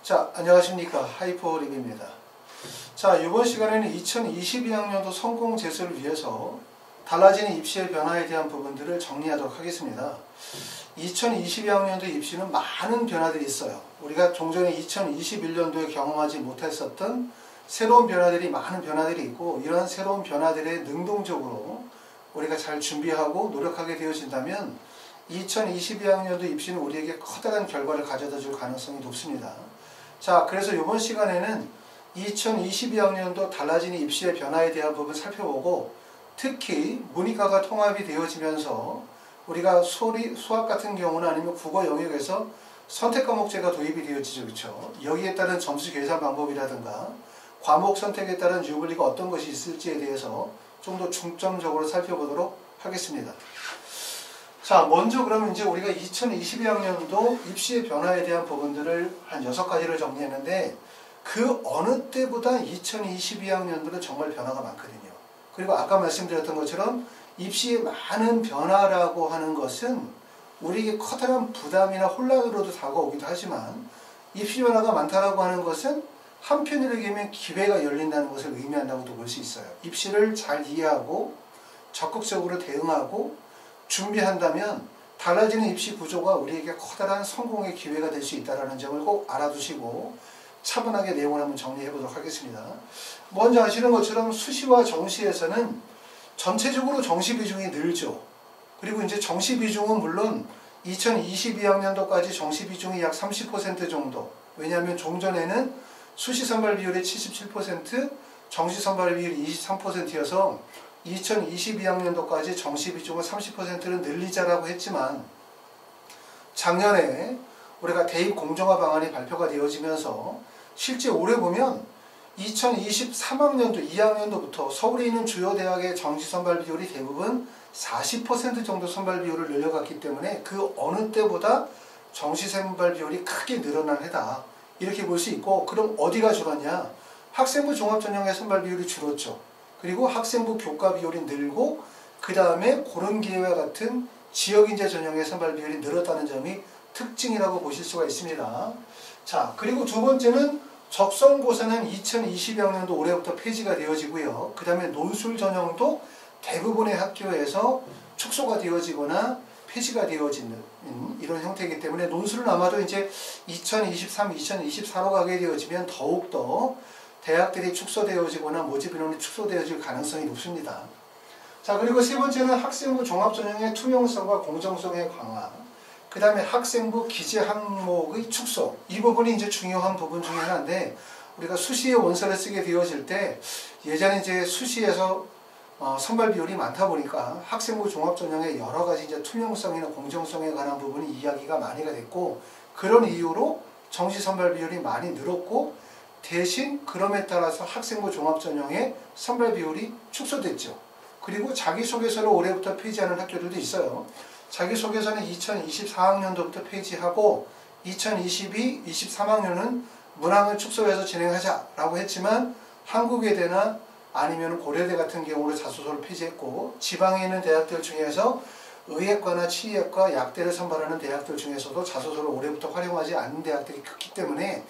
자, 안녕하십니까. 하이퍼링입니다. 자, 이번 시간에는 2022학년도 성공 재수를 위해서 달라지는 입시의 변화에 대한 부분들을 정리하도록 하겠습니다. 2022학년도 입시는 많은 변화들이 있어요. 우리가 종전에 2021년도에 경험하지 못했었던 새로운 변화들이, 많은 변화들이 있고, 이러한 새로운 변화들에 능동적으로 우리가 잘 준비하고 노력하게 되어진다면 2022학년도 입시는 우리에게 커다란 결과를 가져다 줄 가능성이 높습니다. 자, 그래서 이번 시간에는 2022학년도 달라지는 입시의 변화에 대한 부분 살펴보고, 특히 문이과가 통합이 되어지면서 우리가 수학 같은 경우는 아니면 국어 영역에서 선택 과목제가 도입이 되어지죠. 그렇죠? 여기에 따른 점수 계산 방법이라든가 과목 선택에 따른 유불리가 어떤 것이 있을지에 대해서 좀 더 중점적으로 살펴보도록 하겠습니다. 자, 먼저 그러면 이제 우리가 2022학년도 입시의 변화에 대한 부분들을 한 6가지를 정리했는데, 그 어느 때보다 2022학년도는 정말 변화가 많거든요. 그리고 아까 말씀드렸던 것처럼 입시의 많은 변화라고 하는 것은 우리에게 커다란 부담이나 혼란으로도 다가오기도 하지만, 입시 변화가 많다라고 하는 것은 한편으로 얘기하면 기회가 열린다는 것을 의미한다고도 볼 수 있어요. 입시를 잘 이해하고 적극적으로 대응하고 준비한다면 달라지는 입시 구조가 우리에게 커다란 성공의 기회가 될 수 있다는 점을 꼭 알아두시고 차분하게 내용을 한번 정리해 보도록 하겠습니다. 먼저 아시는 것처럼 수시와 정시에서는 전체적으로 정시 비중이 늘죠. 그리고 이제 정시 비중은 물론 2022학년도까지 정시 비중이 약 30% 정도. 왜냐하면 종전에는 수시 선발 비율이 77%, 정시 선발 비율이 23%여서 2022학년도까지 정시 비중을 30%를 늘리자라고 했지만, 작년에 우리가 대입 공정화 방안이 발표가 되어지면서 실제 올해 보면 2023학년도 2학년도부터 서울에 있는 주요 대학의 정시 선발 비율이 대부분 40% 정도 선발 비율을 늘려갔기 때문에 그 어느 때보다 정시 선발 비율이 크게 늘어난 해다, 이렇게 볼 수 있고, 그럼 어디가 줄었냐? 학생부 종합전형의 선발 비율이 줄었죠. 그리고 학생부 교과 비율이 늘고, 그 다음에 고른기회와 같은 지역인재 전형의 선발 비율이 늘었다는 점이 특징이라고 보실 수가 있습니다. 자, 그리고 두 번째는 적성고사는 2022학년도 올해부터 폐지가 되어지고요. 그 다음에 논술 전형도 대부분의 학교에서 축소가 되어지거나 폐지가 되어지는 이런 형태이기 때문에 논술은 아마도 이제 2023, 2024로 가게 되어지면 더욱더 대학들이 축소되어지거나 모집 인원이 축소되어질 가능성이 높습니다. 자, 그리고 세 번째는 학생부 종합전형의 투명성과 공정성의 강화, 그 다음에 학생부 기재 항목의 축소, 이 부분이 이제 중요한 부분 중에 하나인데, 우리가 수시에 원서를 쓰게 되어질 때 예전에 이제 수시에서 선발 비율이 많다 보니까 학생부 종합전형의 여러 가지 이제 투명성이나 공정성에 관한 부분이 이야기가 많이가 됐고, 그런 이유로 정시 선발 비율이 많이 늘었고, 대신 그럼에 따라서 학생부 종합전형의 선발 비율이 축소됐죠. 그리고 자기소개서를 올해부터 폐지하는 학교들도 있어요. 자기소개서는 2024학년도부터 폐지하고 2022, 23학년은 문항을 축소해서 진행하자라고 했지만, 한국외대나 아니면 고려대 같은 경우로 자소서를 폐지했고, 지방에 있는 대학들 중에서 의예과나 치의학과, 약대를 선발하는 대학들 중에서도 자소서를 올해부터 활용하지 않는 대학들이 크기 때문에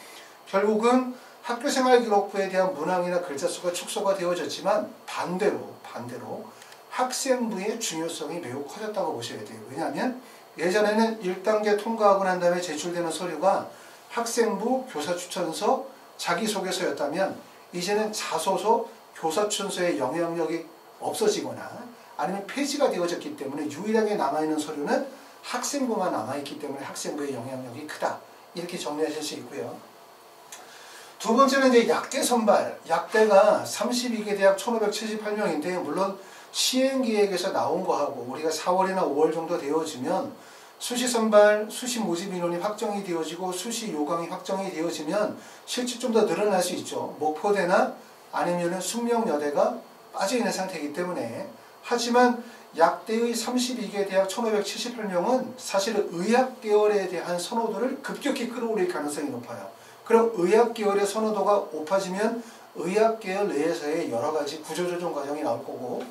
결국은 학교생활기록부에 대한 문항이나 글자수가 축소가 되어졌지만, 반대로 학생부의 중요성이 매우 커졌다고 보셔야 돼요. 왜냐하면 예전에는 1단계 통과하고 난 다음에 제출되는 서류가 학생부, 교사추천서, 자기소개서였다면, 이제는 자소서, 교사추천서의 영향력이 없어지거나 아니면 폐지가 되어졌기 때문에 유일하게 남아있는 서류는 학생부만 남아있기 때문에 학생부의 영향력이 크다, 이렇게 정리하실 수 있고요. 두 번째는 이제 약대 선발. 약대가 32개 대학 1578명인데, 물론 시행계획에서 나온 거하고 우리가 4월이나 5월 정도 되어지면 수시 선발, 수시 모집 인원이 확정이 되어지고 수시 요강이 확정이 되어지면 실제 좀 더 늘어날 수 있죠. 목포대나 아니면은 숙명여대가 빠져있는 상태이기 때문에. 하지만 약대의 32개 대학 1578명은 사실은 의학 계열에 대한 선호도를 급격히 끌어올릴 가능성이 높아요. 그럼 의학 계열의 선호도가 높아지면 의학 계열 내에서의 여러 가지 구조조정 과정이 나올 거고,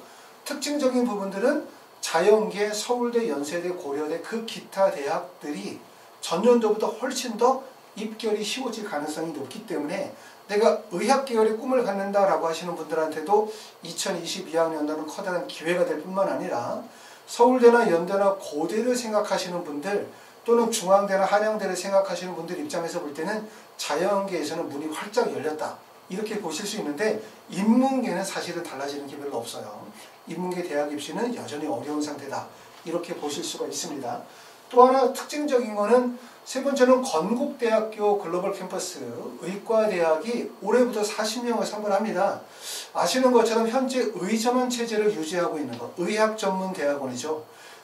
특징적인 부분들은 자연계, 서울대, 연세대, 고려대 그 기타 대학들이 전년도보다 훨씬 더 입결이 쉬워질 가능성이 높기 때문에 내가 의학 계열의 꿈을 갖는다라고 하시는 분들한테도 2022학년도는 커다란 기회가 될 뿐만 아니라 서울대나 연대나 고대를 생각하시는 분들 또는 중앙대나 한양대를 생각하시는 분들 입장에서 볼 때는 자연계에서는 문이 활짝 열렸다. 이렇게 보실 수 있는데 인문계는 사실은 달라지는 게 별로 없어요. 인문계 대학 입시는 여전히 어려운 상태다. 이렇게 보실 수가 있습니다. 또 하나 특징적인 거는 세 번째는 건국대학교 글로벌 캠퍼스 의과대학이 올해부터 40명을 선발합니다. 아시는 것처럼 현재 의전원 체제를 유지하고 있는 것, 의학전문대학원이죠.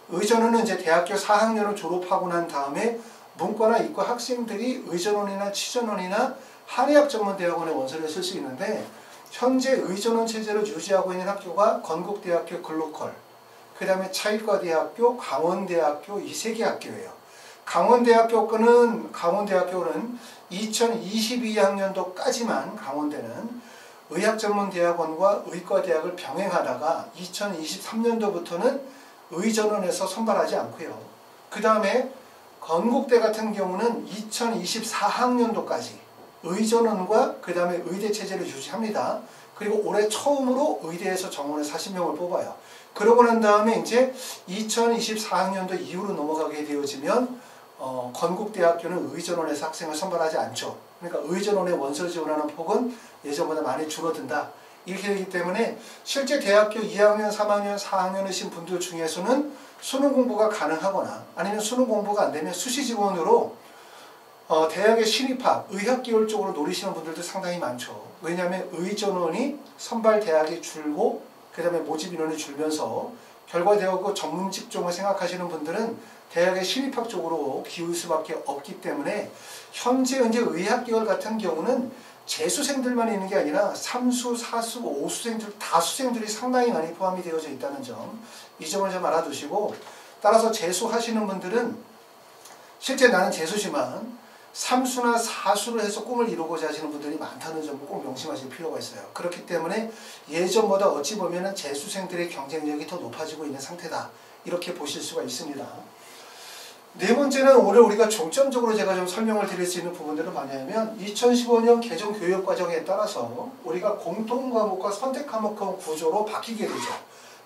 의전원은 이제 대학교 4학년을 졸업하고 난 다음에 문과나 이과 학생들이 의전원이나 치전원이나 한의학전문대학원의 원서를 쓸 수 있는데 현재 의전원 체제를 유지하고 있는 학교가 건국대학교 글로컬, 그 다음에 차일과대학교, 강원대학교 이 세 개 학교예요. 강원대학교는 2022학년도까지만 강원대는 의학전문대학원과 의과대학을 병행하다가 2023년도부터는 의전원에서 선발하지 않고요. 그 다음에 건국대 같은 경우는 2024학년도까지 의전원과 그 다음에 의대 체제를 유지합니다. 그리고 올해 처음으로 의대에서 정원을 40명을 뽑아요. 그러고 난 다음에 이제 2024학년도 이후로 넘어가게 되어지면 건국대학교는 의전원에서 학생을 선발하지 않죠. 그러니까 의전원에 원서 지원하는 폭은 예전보다 많이 줄어든다. 이렇게 되기 때문에 실제 대학교 2학년, 3학년, 4학년이신 분들 중에서는 수능 공부가 가능하거나 아니면 수능 공부가 안 되면 수시 지원으로 대학의 신입학, 의학 계열 쪽으로 노리시는 분들도 상당히 많죠. 왜냐하면 의전원이 선발 대학이 줄고 그 다음에 모집 인원이 줄면서 결과대학교 전문 직종을 생각하시는 분들은 대학의 신입학 쪽으로 기울 수밖에 없기 때문에 현재 의학 계열 같은 경우는 재수생들만 있는 게 아니라 3수, 4수, 5수생들, 다수생들이 상당히 많이 포함이 되어져 있다는 점, 이 점을 좀 알아두시고 따라서 재수하시는 분들은 실제 나는 재수지만 3수나 4수를 해서 꿈을 이루고자 하시는 분들이 많다는 점을 꼭 명심하실 필요가 있어요. 그렇기 때문에 예전보다 어찌 보면 재수생들의 경쟁력이 더 높아지고 있는 상태다. 이렇게 보실 수가 있습니다. 네 번째는 올해 우리가 중점적으로 제가 좀 설명을 드릴 수 있는 부분들은 뭐냐면 2015년 개정 교육과정에 따라서 우리가 공통과목과 선택과목 구조로 바뀌게 되죠.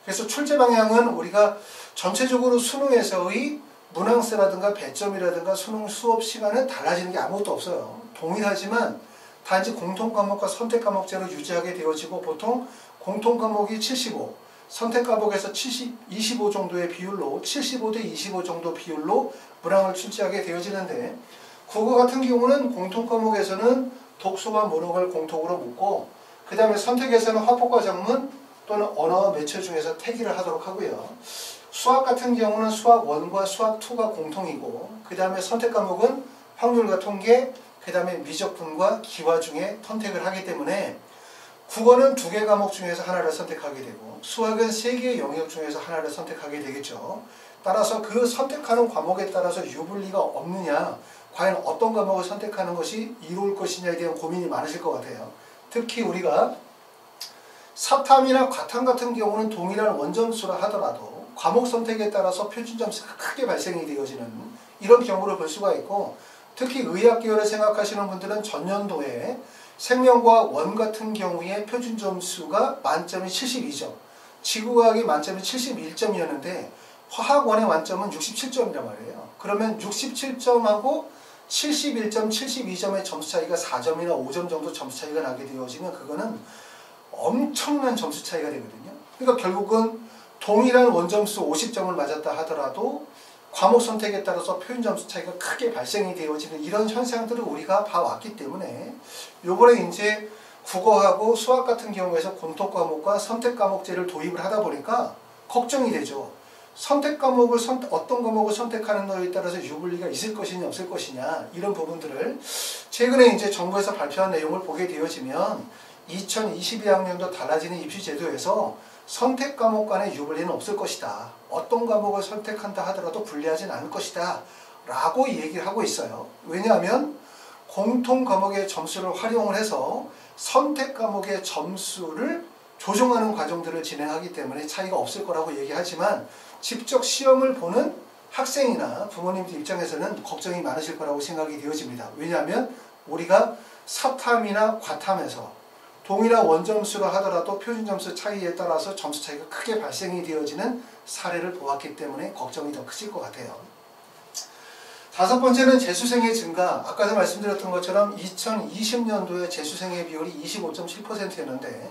그래서 출제 방향은 우리가 전체적으로 수능에서의 문항수라든가 배점이라든가 수능 수업 시간은 달라지는 게 아무것도 없어요. 동일하지만 단지 공통과목과 선택과목제로 유지하게 되어지고 보통 공통과목이 75, 선택과목에서 25 정도의 비율로 75대 25 정도 비율로 문항을 출제하게 되어지는데 국어 같은 경우는 공통과목에서는 독서와 문학을 공통으로 묶고 그 다음에 선택에서는 화법과 작문 또는 언어와 매체 중에서 태기를 하도록 하고요. 수학 같은 경우는 수학 1과 수학 2가 공통이고 그 다음에 선택 과목은 확률과 통계, 그 다음에 미적분과 기화 중에 선택을 하기 때문에 국어는 2개 과목 중에서 하나를 선택하게 되고 수학은 3개의 영역 중에서 하나를 선택하게 되겠죠. 따라서 그 선택하는 과목에 따라서 유불리가 없느냐, 과연 어떤 과목을 선택하는 것이 이로울 것이냐에 대한 고민이 많으실 것 같아요. 특히 우리가 사탐이나 과탐 같은 경우는 동일한 원점수라 하더라도 과목 선택에 따라서 표준점수가 크게 발생이 되어지는 이런 경우를 볼 수가 있고 특히 의학 계열을 생각하시는 분들은 전년도에 생명과학 1 같은 경우에 표준점수가 만점이 72점, 지구과학이 만점이 71점이었는데 화학 1의 만점은 67점이란 말이에요. 그러면 67점하고 71점, 72점의 점수 차이가 4점이나 5점 정도 점수 차이가 나게 되어지면 그거는 엄청난 점수 차이가 되거든요. 그러니까 결국은 동일한 원점수 50점을 맞았다 하더라도 과목 선택에 따라서 표준 점수 차이가 크게 발생이 되어지는 이런 현상들을 우리가 봐왔기 때문에 요번에 이제 국어하고 수학 같은 경우에서 공통 과목과 선택 과목제를 도입을 하다 보니까 걱정이 되죠. 선택 과목을 어떤 과목을 선택하는 거에 따라서 유불리가 있을 것이냐 없을 것이냐 이런 부분들을 최근에 이제 정부에서 발표한 내용을 보게 되어지면 2022학년도 달라지는 입시 제도에서 선택 과목 간의 유불리는 없을 것이다. 어떤 과목을 선택한다 하더라도 불리하진 않을 것이다. 라고 얘기를 하고 있어요. 왜냐하면 공통 과목의 점수를 활용을 해서 선택 과목의 점수를 조정하는 과정들을 진행하기 때문에 차이가 없을 거라고 얘기하지만 직접 시험을 보는 학생이나 부모님들 입장에서는 걱정이 많으실 거라고 생각이 되어집니다. 왜냐하면 우리가 사탐이나 과탐에서 동일한 원점수를 하더라도 표준점수 차이에 따라서 점수 차이가 크게 발생이 되어지는 사례를 보았기 때문에 걱정이 더 크실 것 같아요. 다섯 번째는 재수생의 증가. 아까도 말씀드렸던 것처럼 2020년도에 재수생의 비율이 25.7%였는데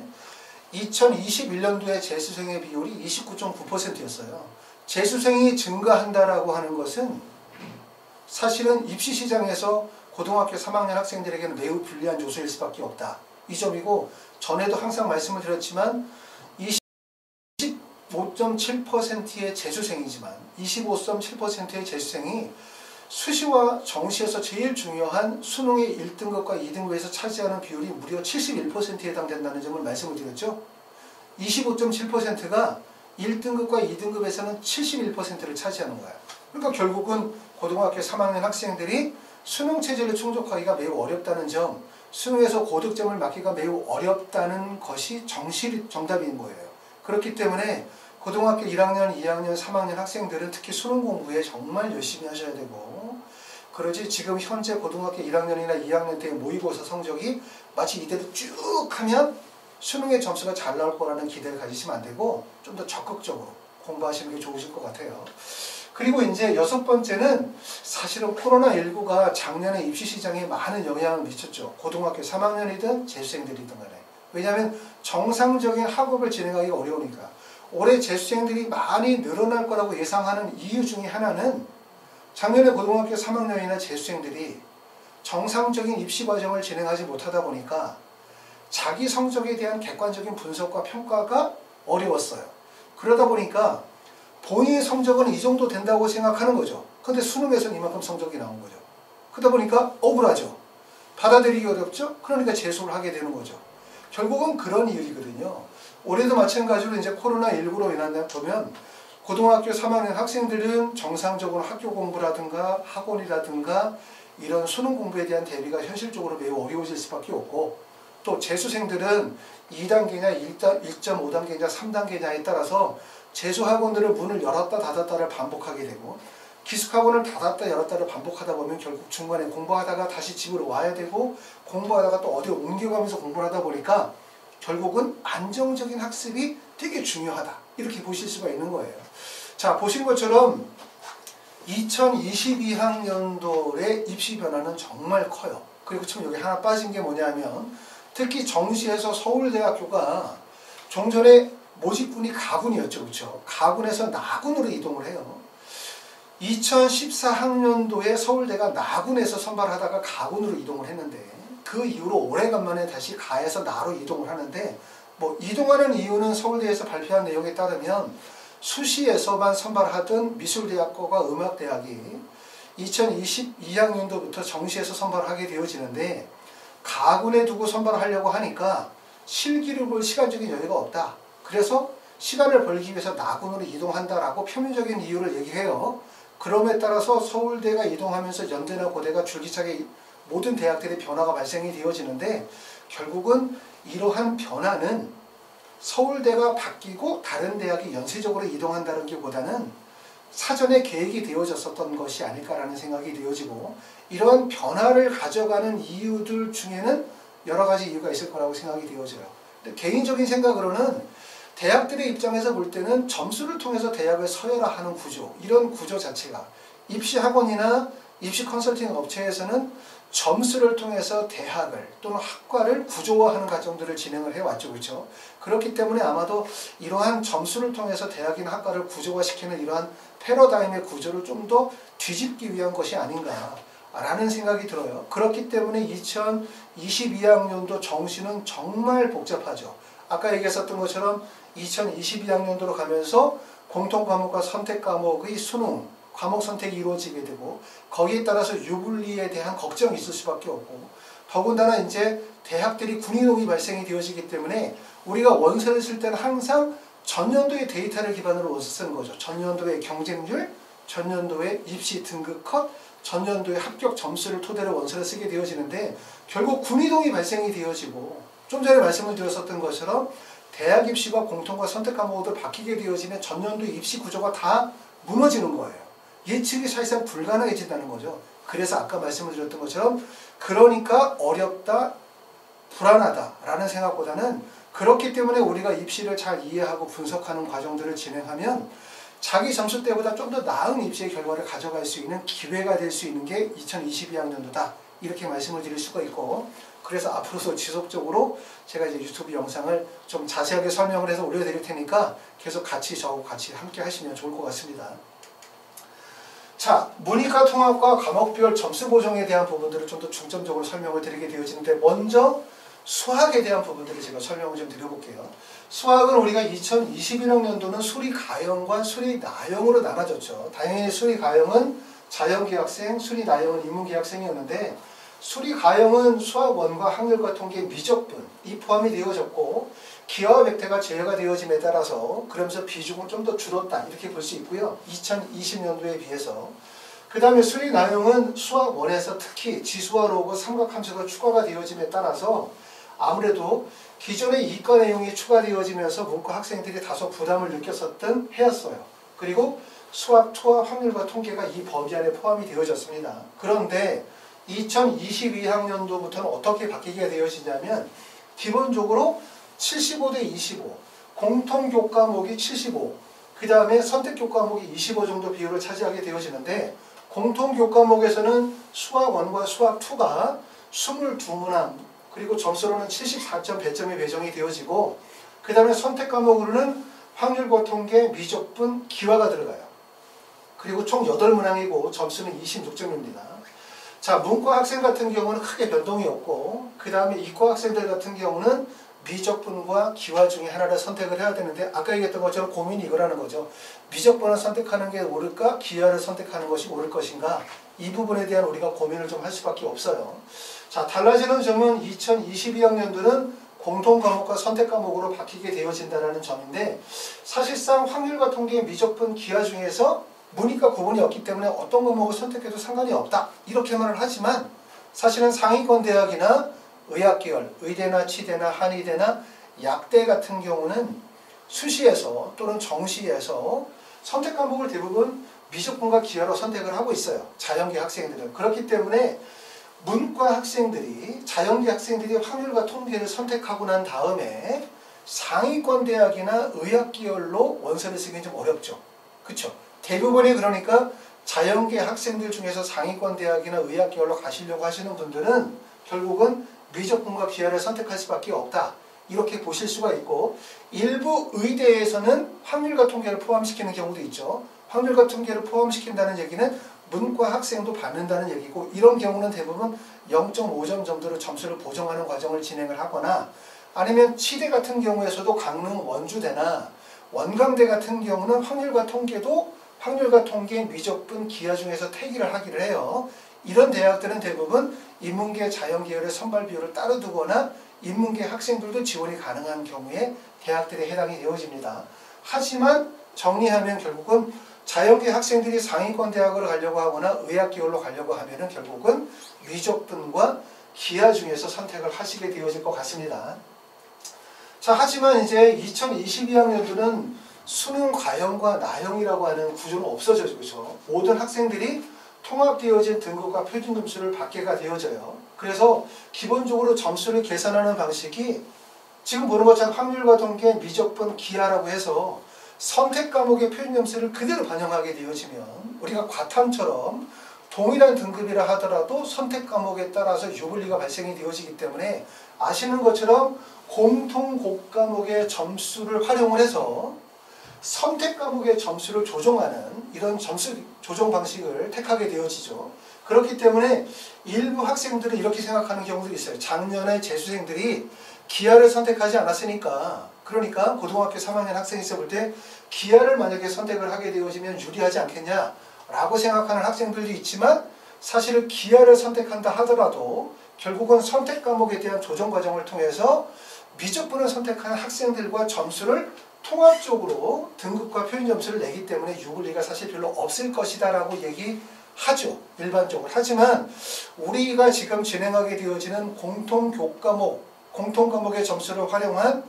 2021년도에 재수생의 비율이 29.9%였어요. 재수생이 증가한다라고 하는 것은 사실은 입시 시장에서 고등학교 3학년 학생들에게는 매우 불리한 요소일 수밖에 없다. 이 점이고, 전에도 항상 말씀을 드렸지만 25.7%의 재수생이지만 25.7%의 재수생이 수시와 정시에서 제일 중요한 수능의 1등급과 2등급에서 차지하는 비율이 무려 71%에 해당된다는 점을 말씀을 드렸죠. 25.7%가 1등급과 2등급에서는 71%를 차지하는 거예요. 그러니까 결국은 고등학교 3학년 학생들이 수능 체제를 충족하기가 매우 어렵다는 점, 수능에서 고득점을 맞기가 매우 어렵다는 것이 정답인 거예요. 그렇기 때문에 고등학교 1학년, 2학년, 3학년 학생들은 특히 수능 공부에 정말 열심히 하셔야 되고, 그러지 지금 현재 고등학교 1학년이나 2학년 때의 모의고사 성적이 마치 이대로 쭉 하면 수능의 점수가 잘 나올 거라는 기대를 가지시면 안 되고 좀 더 적극적으로 공부하시는 게 좋으실 것 같아요. 그리고 이제 여섯 번째는 사실은 코로나19가 작년에 입시 시장에 많은 영향을 미쳤죠. 고등학교 3학년이든 재수생들이든 간에. 왜냐하면 정상적인 학업을 진행하기가 어려우니까. 올해 재수생들이 많이 늘어날 거라고 예상하는 이유 중에 하나는 작년에 고등학교 3학년이나 재수생들이 정상적인 입시 과정을 진행하지 못하다 보니까 자기 성적에 대한 객관적인 분석과 평가가 어려웠어요. 그러다 보니까 본인의 성적은 이 정도 된다고 생각하는 거죠. 근데 수능에서는 이만큼 성적이 나온 거죠. 그러다 보니까 억울하죠. 받아들이기 어렵죠. 그러니까 재수를 하게 되는 거죠. 결국은 그런 이유이거든요. 올해도 마찬가지로 이제 코로나19로 인한 보면 고등학교 3학년 학생들은 정상적으로 학교 공부라든가 학원이라든가 이런 수능 공부에 대한 대비가 현실적으로 매우 어려워질 수밖에 없고, 또 재수생들은 2단계냐 1.5단계냐 3단계냐에 따라서 재수학원들을 문을 열었다 닫았다를 반복하게 되고, 기숙학원을 닫았다 열었다를 반복하다 보면 결국 중간에 공부하다가 다시 집으로 와야 되고, 공부하다가 또 어디로 옮겨가면서 공부를 하다 보니까 결국은 안정적인 학습이 되게 중요하다, 이렇게 보실 수가 있는 거예요. 자, 보신 것처럼 2022학년도의 입시 변화는 정말 커요. 그리고 참 여기 하나 빠진 게 뭐냐면, 특히 정시에서 서울대학교가 종전에 모집군이 가군이었죠. 그렇죠? 가군에서 나군으로 이동을 해요. 2014학년도에 서울대가 나군에서 선발하다가 가군으로 이동을 했는데, 그 이후로 오래간만에 다시 가에서 나로 이동을 하는데, 뭐 이동하는 이유는 서울대에서 발표한 내용에 따르면 수시에서만 선발하던 미술대학과 음악대학이 2022학년도부터 정시에서 선발하게 되어지는데, 가군에 두고 선발하려고 하니까 실기를 볼 시간적인 여유가 없다. 그래서 시간을 벌기 위해서 나군으로 이동한다라고 표면적인 이유를 얘기해요. 그럼에 따라서 서울대가 이동하면서 연대나 고대가 줄기차게 모든 대학들의 변화가 발생이 되어지는데, 결국은 이러한 변화는 서울대가 바뀌고 다른 대학이 연쇄적으로 이동한다는 게 보다는 사전에 계획이 되어졌었던 것이 아닐까라는 생각이 되어지고, 이러한 변화를 가져가는 이유들 중에는 여러 가지 이유가 있을 거라고 생각이 되어져요. 근데 개인적인 생각으로는 대학들의 입장에서 볼 때는 점수를 통해서 대학을 서열화하는 구조, 이런 구조 자체가 입시학원이나 입시 컨설팅 업체에서는 점수를 통해서 대학을 또는 학과를 구조화하는 과정들을 진행을 해왔죠. 그렇죠? 그렇기 때문에 아마도 이러한 점수를 통해서 대학이나 학과를 구조화시키는 이러한 패러다임의 구조를 좀 더 뒤집기 위한 것이 아닌가라는 생각이 들어요. 그렇기 때문에 2022학년도 정시는 정말 복잡하죠. 아까 얘기했었던 것처럼 2022학년도로 가면서 공통과목과 선택과목의 수능, 과목 선택이 이루어지게 되고, 거기에 따라서 유불리에 대한 걱정이 있을 수밖에 없고, 더군다나 이제 대학들이 군이동이 발생이 되어지기 때문에 우리가 원서를 쓸 때는 항상 전년도의 데이터를 기반으로 쓰는 거죠. 전년도의 경쟁률, 전년도의 입시 등급 컷, 전년도의 합격 점수를 토대로 원서를 쓰게 되어지는데, 결국 군이동이 발생이 되어지고, 좀 전에 말씀을 드렸었던 것처럼 대학 입시가 공통과 선택 과목으로 바뀌게 되어지면 전년도의 입시 구조가 다 무너지는 거예요. 예측이 사실상 불가능해진다는 거죠. 그래서 아까 말씀을 드렸던 것처럼 그러니까 어렵다, 불안하다라는 생각보다는 그렇기 때문에 우리가 입시를 잘 이해하고 분석하는 과정들을 진행하면 자기 점수 때보다 좀 더 나은 입시의 결과를 가져갈 수 있는 기회가 될 수 있는 게 2022학년도다. 이렇게 말씀을 드릴 수가 있고, 그래서 앞으로도 지속적으로 제가 이제 유튜브 영상을 좀 자세하게 설명을 해서 올려드릴 테니까 계속 저하고 같이 함께 하시면 좋을 것 같습니다. 자, 문이과 통합과 과목별 점수 보정에 대한 부분들을 좀 더 중점적으로 설명을 드리게 되어지는데, 먼저 수학에 대한 부분들을 제가 설명을 좀 드려볼게요. 수학은 우리가 2021학년도는 수리가형과 수리나형으로 나눠졌죠. 당연히 수리가형은 자연계학생, 수리나형은 인문계학생이었는데, 수리가형은 수학원과 학렬과 통계 미적분 이 포함이 되어졌고, 기하와 백태가 제외가 되어짐에 따라서 그러면서 비중은 좀 더 줄었다 이렇게 볼 수 있고요. 2020년도에 비해서. 그 다음에 수리나형은 수학원에서 특히 지수와 로그, 삼각함수가 추가가 되어짐에 따라서 아무래도 기존의 이과 내용이 추가되어지면서 문과 학생들이 다소 부담을 느꼈었던 해였어요. 그리고 수학, 초합, 확률과 통계가 이 범위 안에 포함이 되어졌습니다. 그런데 2022학년도부터는 어떻게 바뀌게 되어지냐면 기본적으로 75대 25, 공통교과목이 75, 그 다음에 선택교과목이 25 정도 비율을 차지하게 되어지는데, 공통교과목에서는 수학1과 수학2가 22문항, 그리고 점수로는 74점 배점이 배정이 되어지고, 그 다음에 선택과목으로는 확률과 통계, 미적분, 기화가 들어가요. 그리고 총 8문항이고 점수는 26점입니다. 자, 문과 학생 같은 경우는 크게 변동이 없고, 그 다음에 이과 학생들 같은 경우는 미적분과 기화 중에 하나를 선택을 해야 되는데, 아까 얘기했던 것처럼 고민이 이거라는 거죠. 미적분을 선택하는 게 옳을까? 기하를 선택하는 것이 옳을 것인가? 이 부분에 대한 우리가 고민을 좀 할 수밖에 없어요. 자, 달라지는 점은 2022학년도는 공통과목과 선택과목으로 바뀌게 되어진다는 점인데, 사실상 확률과 통계, 미적분, 기하 중에서 문이과 구분이 없기 때문에 어떤 과목을 선택해도 상관이 없다 이렇게 말을 하지만, 사실은 상위권 대학이나 의학계열, 의대나 치대나 한의대나 약대 같은 경우는 수시에서 또는 정시에서 선택 과목을 대부분 미적분과 기하로 선택을 하고 있어요. 자연계 학생들은. 그렇기 때문에 문과 학생들이, 자연계 학생들이 확률과 통계를 선택하고 난 다음에 상위권 대학이나 의학계열로 원서를 쓰기는 좀 어렵죠. 그렇죠? 대부분이 그러니까 자연계 학생들 중에서 상위권 대학이나 의학계열로 가시려고 하시는 분들은 결국은 미적분과 기하를 선택할 수밖에 없다. 이렇게 보실 수가 있고, 일부 의대에서는 확률과 통계를 포함시키는 경우도 있죠. 확률과 통계를 포함시킨다는 얘기는 문과 학생도 받는다는 얘기고, 이런 경우는 대부분 0.5점 정도로 점수를 보정하는 과정을 진행을 하거나, 아니면 치대 같은 경우에서도 강릉 원주대나 원광대 같은 경우는 확률과 통계, 미적분, 기하 중에서 태기를 하기를 해요. 이런 대학들은 대부분 인문계, 자연계열의 선발 비율을 따로 두거나 인문계 학생들도 지원이 가능한 경우에 대학들에 해당이 되어집니다. 하지만 정리하면 결국은 자연계 학생들이 상위권 대학으로 가려고 하거나 의학계열로 가려고 하면은 결국은 미적분과 기하 중에서 선택을 하시게 되어질 것 같습니다. 자, 하지만 이제 2022학년도는 수능 과형과 나형이라고 하는 구조는 없어졌죠. 모든 학생들이 통합되어진 등급과 표준 점수를 받게가 되어져요. 그래서 기본적으로 점수를 계산하는 방식이 지금 보는 것처럼 확률과 통계, 미적분, 기하라고 해서 선택 과목의 표준 점수를 그대로 반영하게 되어지면, 우리가 과탐처럼 동일한 등급이라 하더라도 선택 과목에 따라서 유불리가 발생이 되어지기 때문에 아시는 것처럼 공통 곡과목의 점수를 활용을 해서 선택 과목의 점수를 조정하는 이런 점수 조정 방식을 택하게 되어지죠. 그렇기 때문에 일부 학생들은 이렇게 생각하는 경우도 있어요. 작년에 재수생들이 기하를 선택하지 않았으니까, 그러니까 고등학교 3학년 학생이 있어 볼 때 기하를 만약에 선택을 하게 되어지면 유리하지 않겠냐라고 생각하는 학생들도 있지만, 사실은 기하를 선택한다 하더라도 결국은 선택 과목에 대한 조정 과정을 통해서 미적분을 선택하는 학생들과 점수를 통합적으로 등급과 표준 점수를 내기 때문에 유불리가 사실 별로 없을 것이다 라고 얘기하죠. 일반적으로. 하지만 우리가 지금 진행하게 되어지는 공통과목의 점수를 활용한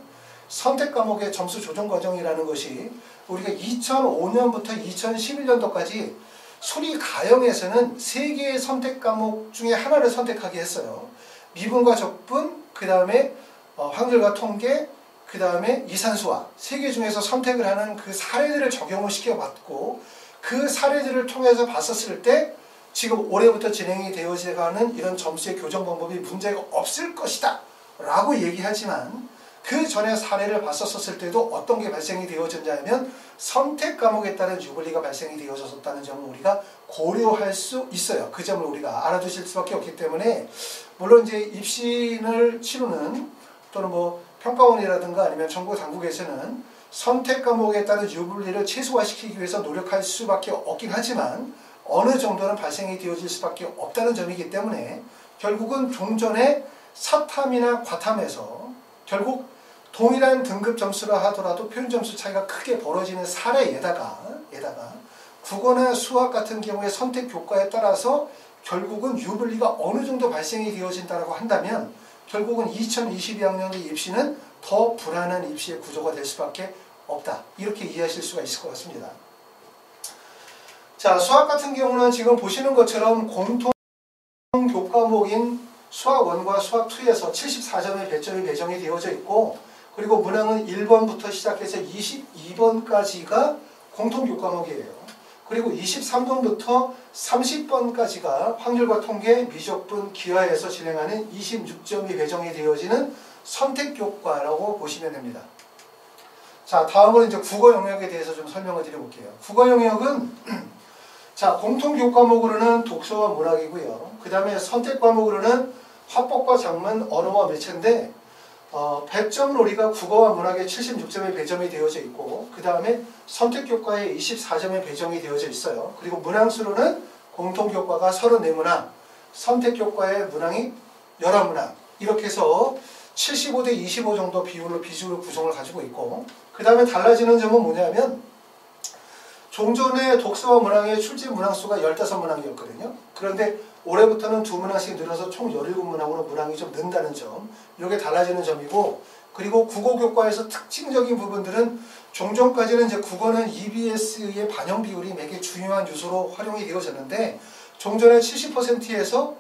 선택 과목의 점수 조정 과정이라는 것이 우리가 2005년부터 2011년도까지 수리 가형에서는 3개의 선택 과목 중에 하나를 선택하게 했어요. 미분과 적분, 그 다음에 확률과 통계, 그 다음에 이산수학 3개 중에서 선택을 하는 그 사례들을 적용을 시켜봤고, 그 사례들을 통해서 봤었을 때 지금 올해부터 진행이 되어가는 이런 점수의 교정 방법이 문제가 없을 것이다 라고 얘기하지만, 그 전에 사례를 봤었을 때도 어떤 게 발생이 되어졌냐면 선택 과목에 따른 유불리가 발생이 되어졌다는 점을 우리가 고려할 수 있어요. 그 점을 우리가 알아두실 수밖에 없기 때문에, 물론 이제 입신을 치르는 또는 뭐 평가원이라든가 아니면 정부 당국에서는 선택 과목에 따른 유불리를 최소화시키기 위해서 노력할 수밖에 없긴 하지만 어느 정도는 발생이 되어질 수밖에 없다는 점이기 때문에, 결국은 종전의 사탐이나 과탐에서 결국 동일한 등급 점수라 하더라도 표준 점수 차이가 크게 벌어지는 사례에다가 국어나 수학 같은 경우에 선택 교과에 따라서 결국은 유불리가 어느 정도 발생이 되어진다고 한다면 결국은 2022학년의 입시는 더 불안한 입시의 구조가 될 수밖에 없다. 이렇게 이해하실 수가 있을 것 같습니다. 자, 수학 같은 경우는 지금 보시는 것처럼 공통 교과목인 수학 1과 수학 2에서 74점의 배점이 배정이 되어져 있고, 그리고 문항은 1번부터 시작해서 22번까지가 공통 교과목이에요. 그리고 23번부터 30번까지가 확률과 통계, 미적분, 기하에서 진행하는 26점이 배정이 되어지는 선택교과라고 보시면 됩니다. 자, 다음으로 이제 국어 영역에 대해서 좀 설명을 드려볼게요. 국어 영역은 자, 공통 교과목으로는 독서와 문학이고요. 그 다음에 선택 과목으로는 화법과 작문, 언어와 매체인데 배점은 우리가 국어와 문학에 76점의 배점이 되어져 있고, 그 다음에 선택교과에 24점의 배정이 되어져 있어요. 그리고 문항수로는 공통교과가 34문항, 선택교과의 문항이 11문항, 이렇게 해서 75대 25 정도 비율로 구성을 가지고 있고, 그 다음에 달라지는 점은 뭐냐면 종전에 독서와 문항의 출제 문항수가 15문항이었거든요. 그런데 올해부터는 2문항씩 늘어서 총 17문항으로 문항이 좀 는다는 점, 이게 달라지는 점이고, 그리고 국어교과에서 특징적인 부분들은 종전까지는 이제 국어는 EBS의 반영 비율이 매개 중요한 요소로 활용이 되어졌는데, 종전의 70%에서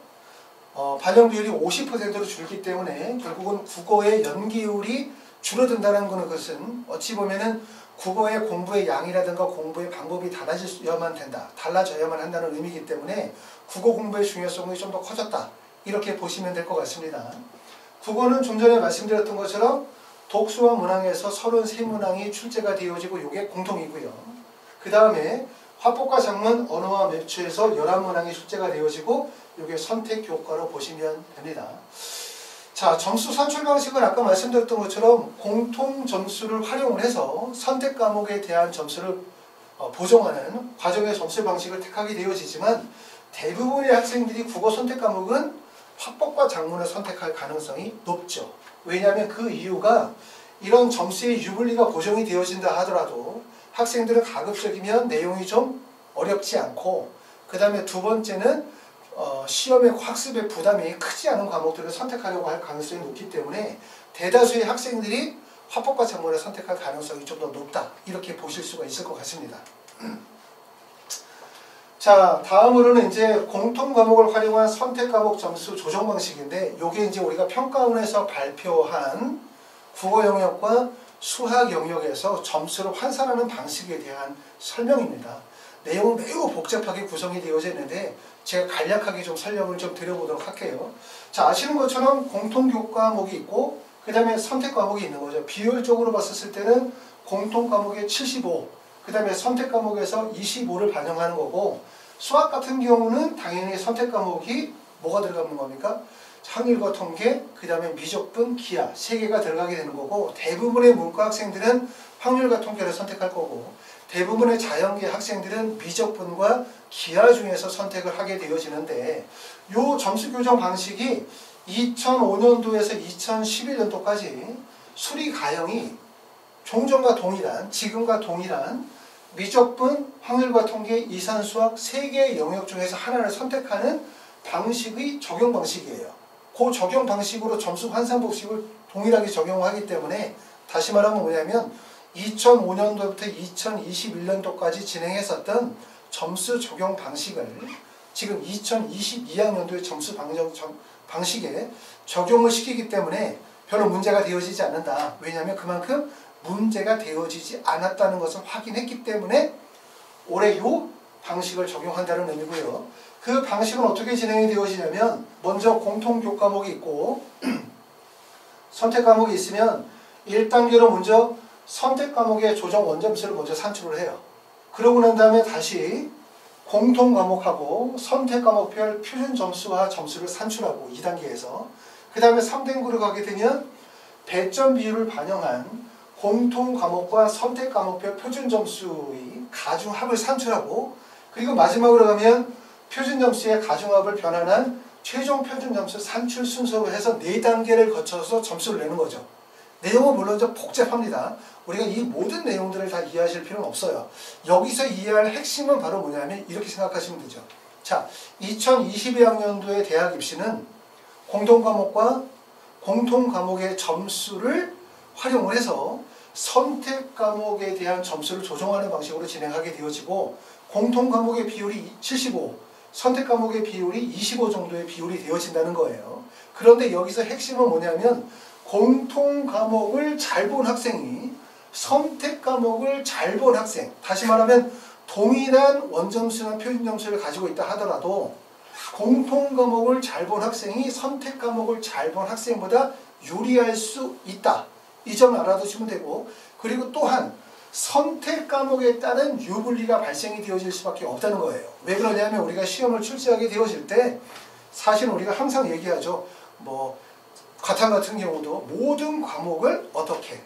반영 비율이 50%로 줄기 때문에 결국은 국어의 연기율이 줄어든다는 것은 어찌 보면은 국어의 공부의 양이라든가 공부의 방법이 달라져야만 한다는 의미이기 때문에 국어 공부의 중요성이 좀 더 커졌다, 이렇게 보시면 될 것 같습니다. 국어는 좀 전에 말씀드렸던 것처럼 독서와 문항에서 33문항이 출제가 되어지고 이게 공통이고요. 그 다음에 화법과 작문, 언어와 매체에서 11문항이 출제가 되어지고 이게 선택교과로 보시면 됩니다. 자, 점수 산출 방식은 아까 말씀드렸던 것처럼 공통 점수를 활용을 해서 선택 과목에 대한 점수를 보정하는 과정의 점수 방식을 택하게 되어지지만, 대부분의 학생들이 국어 선택 과목은 화법과 작문을 선택할 가능성이 높죠. 왜냐하면 그 이유가 이런 점수의 유불리가 보정이 되어진다 하더라도 학생들은 가급적이면 내용이 좀 어렵지 않고, 그 다음에 두 번째는 시험의 학습의 부담이 크지 않은 과목들을 선택하려고 할 가능성이 높기 때문에 대다수의 학생들이 화법과 작문을 선택할 가능성이 좀 더 높다, 이렇게 보실 수가 있을 것 같습니다. 자, 다음으로는 이제 공통 과목을 활용한 선택 과목 점수 조정 방식인데, 이게 이제 우리가 평가원에서 발표한 국어 영역과 수학 영역에서 점수를 환산하는 방식에 대한 설명입니다. 내용은 매우 복잡하게 구성이 되어져 있는데 제가 간략하게 좀 설명을 좀 드려보도록 할게요. 자, 아시는 것처럼 공통 교과목이 있고 그 다음에 선택 과목이 있는 거죠. 비율적으로 봤을 때는 공통 과목의 75, 그 다음에 선택 과목에서 25를 반영하는 거고, 수학 같은 경우는 당연히 선택 과목이 뭐가 들어가는 겁니까? 확률과 통계, 그 다음에 미적분, 기하 3개가 들어가게 되는 거고, 대부분의 문과 학생들은 확률과 통계를 선택할 거고, 대부분의 자연계 학생들은 미적분과 기하 중에서 선택을 하게 되어지는데, 이 점수 교정 방식이 2005년도에서 2011년도까지 수리 가형이 종전과 동일한, 지금과 동일한 미적분, 확률과 통계, 이산수학 3개의 영역 중에서 하나를 선택하는 방식의 적용 방식이에요. 그 적용 방식으로 점수 환산 법칙을 동일하게 적용하기 때문에, 다시 말하면 뭐냐면 2005년도부터 2021년도까지 진행했었던 점수 적용 방식을 지금 2022학년도의 점수 방식에 적용을 시키기 때문에 별로 문제가 되어지지 않는다. 왜냐하면 그만큼 문제가 되어지지 않았다는 것을 확인했기 때문에 올해 요 방식을 적용한다는 의미고요. 그 방식은 어떻게 진행이 되어지냐면 먼저 공통 교과목이 있고 선택 과목이 있으면 1단계로 먼저 선택 과목의 조정 원점수를 먼저 산출을 해요. 그러고 난 다음에 다시 공통 과목하고 선택 과목별 표준 점수와 점수를 산출하고 2단계에서 그 다음에 3단계로 가게 되면 배점 비율을 반영한 공통 과목과 선택 과목별 표준 점수의 가중합을 산출하고 그리고 마지막으로 가면 표준 점수의 가중합을 변환한 최종 표준 점수 산출 순서로 해서 4단계를 거쳐서 점수를 내는 거죠. 내용은 물론 좀 복잡합니다. 우리가 이 모든 내용들을 다 이해하실 필요는 없어요. 여기서 이해할 핵심은 바로 뭐냐면 이렇게 생각하시면 되죠. 자, 2022학년도의 대학 입시는 공통 과목과 공통 과목의 점수를 활용을 해서 선택 과목에 대한 점수를 조정하는 방식으로 진행하게 되어지고 공통 과목의 비율이 75, 선택 과목의 비율이 25 정도의 비율이 되어진다는 거예요. 그런데 여기서 핵심은 뭐냐면 공통 과목을 잘 본 학생이 선택 과목을 잘 본 학생, 다시 말하면 동일한 원점수나 표준점수를 가지고 있다 하더라도 공통 과목을 잘 본 학생이 선택 과목을 잘 본 학생보다 유리할 수 있다. 이 점을 알아두시면 되고 그리고 또한 선택 과목에 따른 유불리가 발생이 되어질 수밖에 없다는 거예요. 왜 그러냐면 우리가 시험을 출제하게 되어질 때 사실 우리가 항상 얘기하죠. 과탐 같은 경우도 모든 과목을 어떻게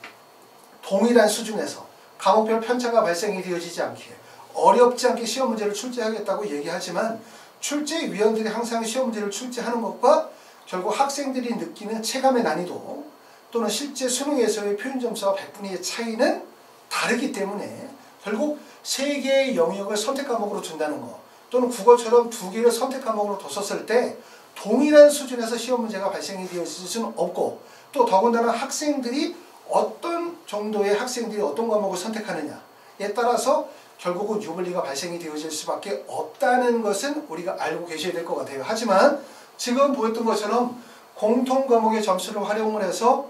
동일한 수준에서 과목별 편차가 발생이 되어지지 않게 어렵지 않게 시험 문제를 출제하겠다고 얘기하지만 출제위원들이 항상 시험 문제를 출제하는 것과 결국 학생들이 느끼는 체감의 난이도 또는 실제 수능에서의 표준 점수와 100분위의 차이는 다르기 때문에 결국 3개의 영역을 선택 과목으로 둔다는 것 또는 국어처럼 2개를 선택 과목으로 뒀었을 때 동일한 수준에서 시험 문제가 발생이 되어질 수는 없고 또 더군다나 학생들이 어떤 정도의 학생들이 어떤 과목을 선택하느냐에 따라서 결국은 유불리가 발생이 되어질 수밖에 없다는 것은 우리가 알고 계셔야 될 것 같아요. 하지만 지금 보였던 것처럼 공통 과목의 점수를 활용을 해서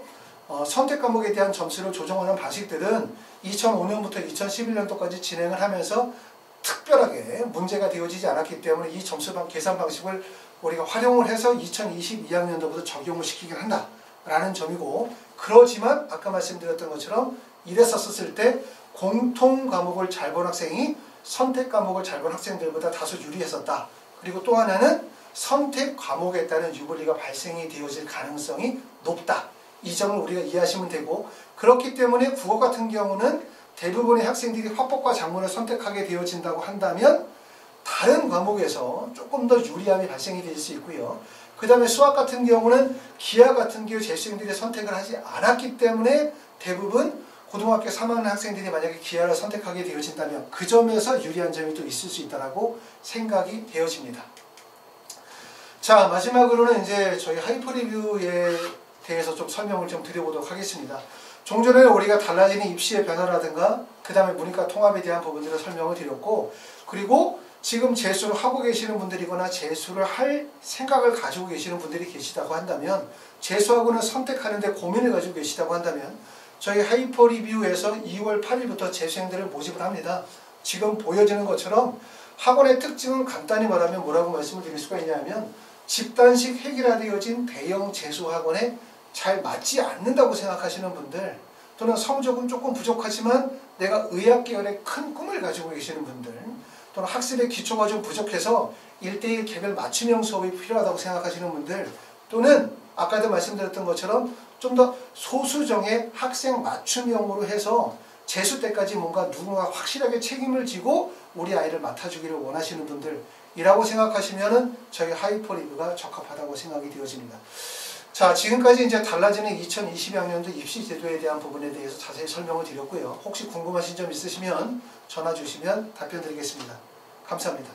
선택 과목에 대한 점수를 조정하는 방식들은 2005년부터 2011년도까지 진행을 하면서 특별하게 문제가 되어지지 않았기 때문에 이 점수 계산 방식을 우리가 활용을 해서 2022학년도부터 적용을 시키긴 한다라는 점이고 그러지만 아까 말씀드렸던 것처럼 이랬었을 때 공통 과목을 잘 본 학생이 선택 과목을 잘 본 학생들보다 다소 유리했었다. 그리고 또 하나는 선택 과목에 따른 유불리가 발생이 되어질 가능성이 높다. 이 점을 우리가 이해하시면 되고 그렇기 때문에 국어 같은 경우는 대부분의 학생들이 화법과 작문을 선택하게 되어진다고 한다면 다른 과목에서 조금 더 유리함이 발생이 될 수 있고요. 그 다음에 수학 같은 경우는 기하 같은 경우 재수생들이 선택을 하지 않았기 때문에 대부분 고등학교 3학년 학생들이 만약에 기하를 선택하게 되어진다면 그 점에서 유리한 점이 또 있을 수 있다고 생각이 되어집니다. 자, 마지막으로는 이제 저희 하이퍼 리뷰에 대해서 좀 설명을 좀 드려보도록 하겠습니다. 종전에 우리가 달라지는 입시의 변화라든가 그 다음에 문이과 통합에 대한 부분들을 설명을 드렸고 그리고 지금 재수를 하고 계시는 분들이거나 재수를 할 생각을 가지고 계시는 분들이 계시다고 한다면 재수학원을 선택하는데 고민을 가지고 계시다고 한다면 저희 하이퍼 리뷰에서 2월 8일부터 재수생들을 모집을 합니다. 지금 보여지는 것처럼 학원의 특징은 간단히 말하면 뭐라고 말씀을 드릴 수가 있냐면 집단식 획일화되어진 대형 재수학원에 잘 맞지 않는다고 생각하시는 분들 또는 성적은 조금 부족하지만 내가 의학 계열의 큰 꿈을 가지고 계시는 분들 또는 학습의 기초가 좀 부족해서 1:1 개별 맞춤형 수업이 필요하다고 생각하시는 분들 또는 아까도 말씀드렸던 것처럼 좀 더 소수정의 학생 맞춤형으로 해서 재수 때까지 뭔가 누군가 확실하게 책임을 지고 우리 아이를 맡아주기를 원하시는 분들이라고 생각하시면은 저희 하이퍼 리뷰가 적합하다고 생각이 되어집니다. 자, 지금까지 이제 달라지는 2022학년도 입시 제도에 대한 부분에 대해서 자세히 설명을 드렸고요. 혹시 궁금하신 점 있으시면 전화 주시면 답변 드리겠습니다. 감사합니다.